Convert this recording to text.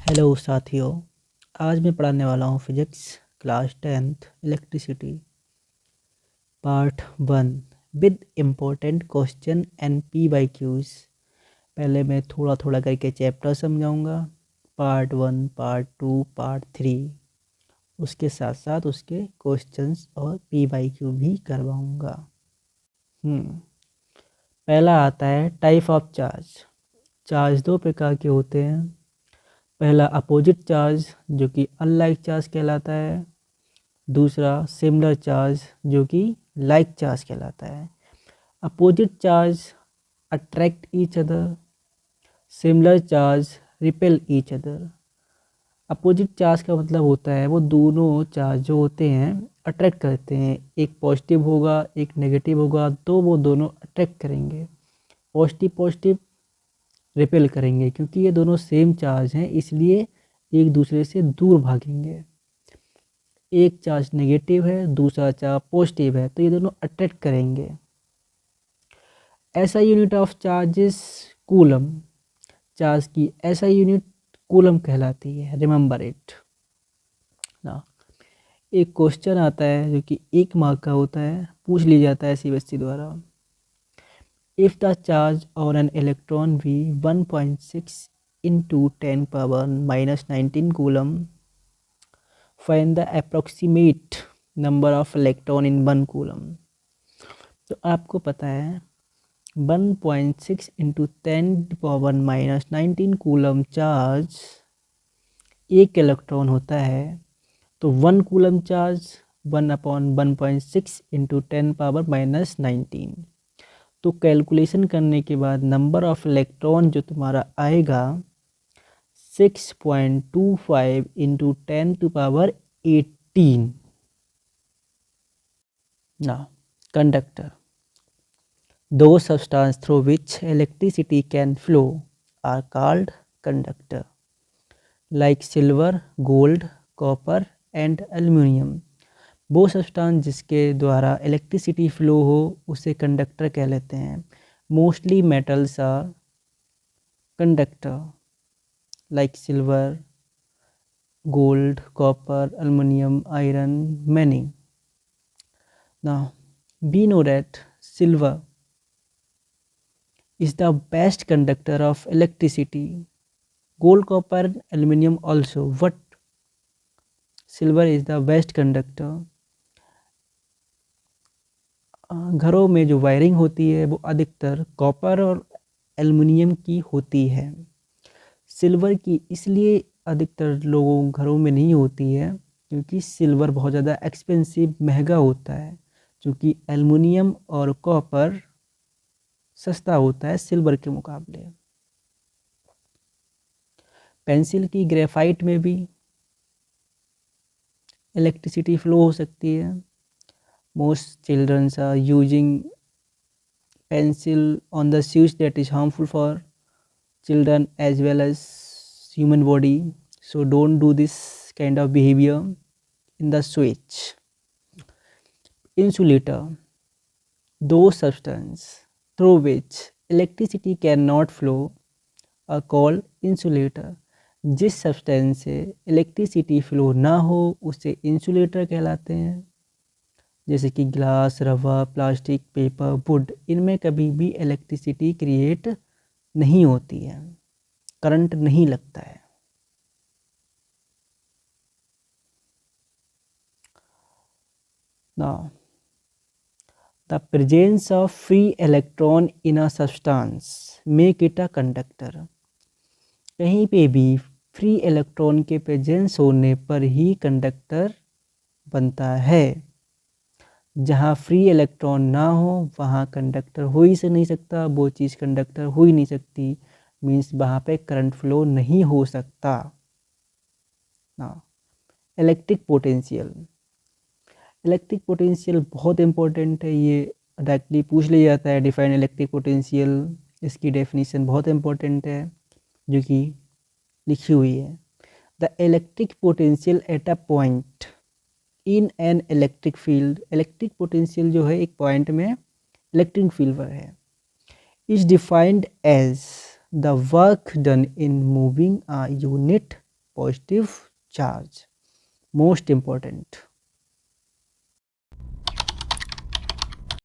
Hello साथियों, आज मैं पढ़ाने वाला हूँ physics class 10th electricity part 1 with important question and P Y Qs. पहले मैं थोड़ा थोड़ा करके चैप्टर समझाऊंगा, पार्ट 1, पार्ट 2, पार्ट 3। उसके साथ साथ उसके क्वेश्चंस और पी बाई क्यू भी करवाऊंगा। पहला आता है टाइप ऑफ चार्ज। चार्ज दो प्रकार के होते हैं। पहला अपोजिट चार्ज जो कि अनलाइक चार्ज कहलाता है, दूसरा सिमिलर चार्ज जो कि लाइक चार्ज कहलाता है। Opposite charge attract each other, similar charge repel each other. Opposite charge का मतलब होता है वो दोनों चार्ज जो होते हैं अट्रैक्ट करते हैं। एक पॉजिटिव होगा एक नेगेटिव होगा तो वो दोनों अट्रैक्ट करेंगे, पॉजिटिव पॉजिटिव रिपेल करेंगे। क्योंकि ये दोनों सेम चार्ज हैं इसलिए एक दूसरे से दूर भागेंगे। एक चार्ज नेगेटिव है दूसरा चार्ज पॉजिटिव है तो ये दोनों अट्रैक्ट करेंगे। ऐसा unit of charges coulomb. Charge की ऐसा यूनिट कूलम कहलाती है, रिमेंबर इट ना। एक क्वेश्चन आता है जो कि 1 मार्क का होता है, पूछ लिया जाता है सीबीएसई द्वारा। If the charge on an electron भी 1.6 into 10 power -19 coulomb, find the approximate number of electron in 1 coulomb. तो आपको पता है 1.6 into 10 to the power -19 coulomb charge 1 electron होता है। तो 1 कूलम चार्ज 1/1.6 into 10 power -19। तो कैलकुलेशन करने के बाद नंबर ऑफ इलेक्ट्रॉन जो तुम्हारा आएगा 6.25 into 10 to the power 18 ना। Conductor. Those substances through which electricity can flow are called conductor, like silver, gold, copper and aluminum. वो सब्सटेंस जिसके द्वारा इलेक्ट्रिसिटी फ्लो हो उसे कंडक्टर कह लेते हैं। Mostly metals are conductor, like silver, gold, copper, aluminum, iron, many. Now, we know that silver is the best conductor of electricity. Gold, copper, aluminum also, but silver is the best conductor. घरों में जो wiring होती है वो अधिकतर copper और aluminium की होती है। सिल्वर की इसलिए अधिकतर लोगों घरों में नहीं होती है क्योंकि सिल्वर बहुत ज़्यादा एक्सपेंसिव महंगा होता है, क्योंकि एल्युमिनियम और कॉपर सस्ता होता है सिल्वर के मुकाबले। पेंसिल की ग्रेफाइट में भी इलेक्ट्रिसिटी फ्लो हो सकती है। Most childrens are using pencil on the switch that is harmful for children as well as human body, so don't do this kind of behavior in the switch. Insulator, those substances through which electricity cannot flow are called insulator. जिस substance से electricity flow ना हो उसे insulator कहलाते हैं। जैसे कि glass, rubber, plastic, paper, would, इनमें कभी भी इलेक्ट्रिसिटी क्रिएट नहीं होती है, करंट नहीं लगता है। Now, the presence of free electron in a substance make it a conductor. कहीं पे भी फ्री इलेक्ट्रॉन के प्रेजेंस होने पर ही कंडक्टर बनता है। जहाँ फ्री इलेक्ट्रॉन ना हो वहाँ कंडक्टर हो ही से नहीं सकता, वो चीज़ कंडक्टर हो ही नहीं सकती, मीन्स वहाँ पे करंट फ्लो नहीं हो सकता ना। Electric potential. इलेक्ट्रिक पोटेंशियल बहुत इंपॉर्टेंट है, ये डायरेक्टली पूछ लिया जाता है। डिफाइन इलेक्ट्रिक पोटेंशियल, इसकी डेफिनेशन बहुत इंपॉर्टेंट है जो कि लिखी हुई है। The electric potential at a point in an electric field. Electric potential जो है एक पॉइंट में इलेक्ट्रिक फील्ड पर है, is defined as the work done in moving a unit positive charge. Most important.